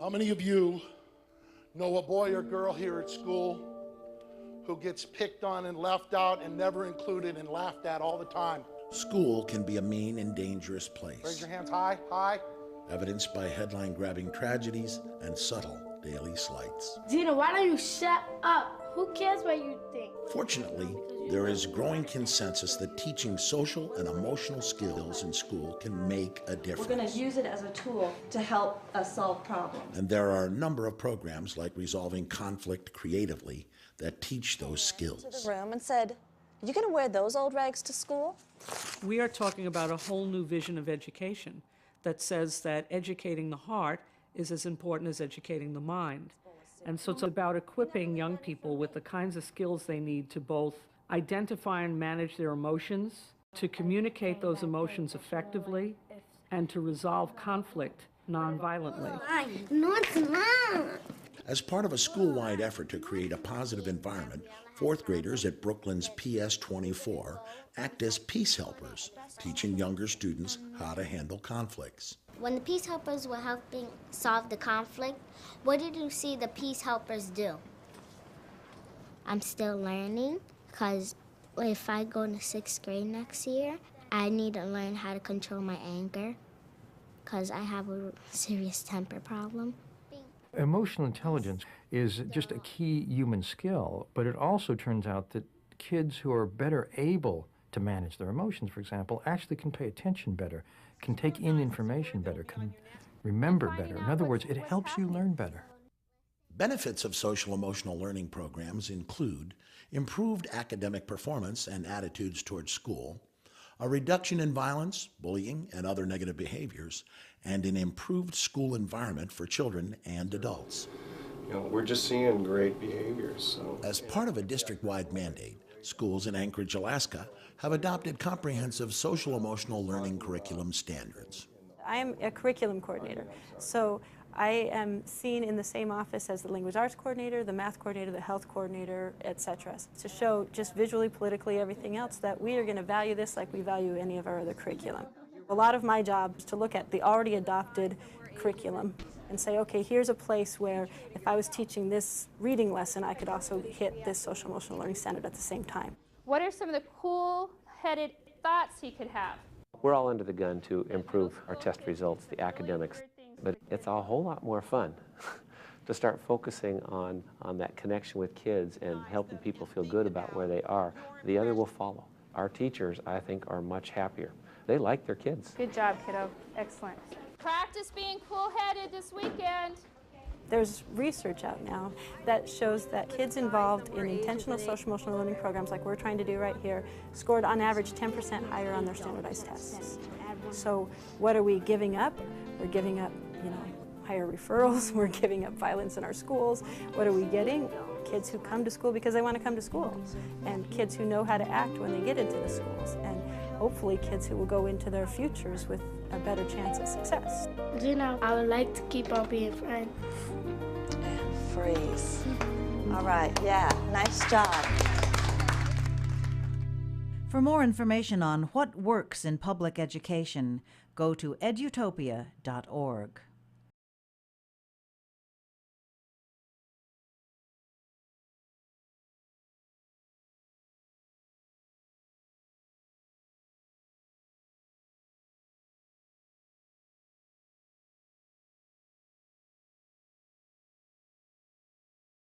How many of you know a boy or girl here at school who gets picked on and left out and never included and laughed at all the time? School can be a mean and dangerous place. Raise your hands high, high. Evidenced by headline-grabbing tragedies and subtle daily slights. Gina, why don't you shut up? Who cares what you think? Fortunately, there is growing consensus that teaching social and emotional skills in school can make a difference. We're going to use it as a tool to help us solve problems. And there are a number of programs like Resolving Conflict Creatively that teach those skills. To the room and said, "You going to wear those old rags to school?" We are talking about a whole new vision of education that says that educating the heart is as important as educating the mind. And so it's about equipping young people with the kinds of skills they need to both identify and manage their emotions, to communicate those emotions effectively, and to resolve conflict nonviolently. No, it's not. As part of a school-wide effort to create a positive environment, fourth graders at Brooklyn's PS 24 act as peace helpers, teaching younger students how to handle conflicts. When the peace helpers were helping solve the conflict, what did you see the peace helpers do? I'm still learning, because if I go into 6th grade next year, I need to learn how to control my anger, because I have a serious temper problem. Emotional intelligence is just a key human skill, but it also turns out that kids who are better able to manage their emotions, for example, actually can pay attention better, can take in information better, can remember better. In other words, it helps you learn better. Benefits of social emotional learning programs include improved academic performance and attitudes towards school, a reduction in violence, bullying, and other negative behaviors, and an improved school environment for children and adults. We're just seeing great behaviors. So. As part of a district-wide mandate, schools in Anchorage, Alaska have adopted comprehensive social-emotional learning curriculum standards. I am a curriculum coordinator, so I am seen in the same office as the language arts coordinator, the math coordinator, the health coordinator, etc. To show just visually, politically, everything else that we are going to value this like we value any of our other curriculum. A lot of my job is to look at the already adopted curriculum and say, okay, here's a place where if I was teaching this reading lesson, I could also hit this social emotional learning standard at the same time. What are some of the cool-headed thoughts he could have? We're all under the gun to improve our test results, the academics, but it's a whole lot more fun to start focusing on that connection with kids and helping people feel good about where they are. The other will follow. Our teachers, I think, are much happier. They like their kids. Good job, kiddo. Excellent. Practice being cool-headed this weekend. There's research out now that shows that kids involved in intentional social emotional learning programs like we're trying to do right here scored on average 10% higher on their standardized tests. So what are we giving up? We're giving up, higher referrals. We're giving up violence in our schools. What are we getting? Kids who come to school because they want to come to school, and kids who know how to act when they get into the schools, and hopefully kids who will go into their futures with a better chance at success. I would like to keep on being friends. And freeze. All right, yeah, nice job. For more information on what works in public education, go to edutopia.org.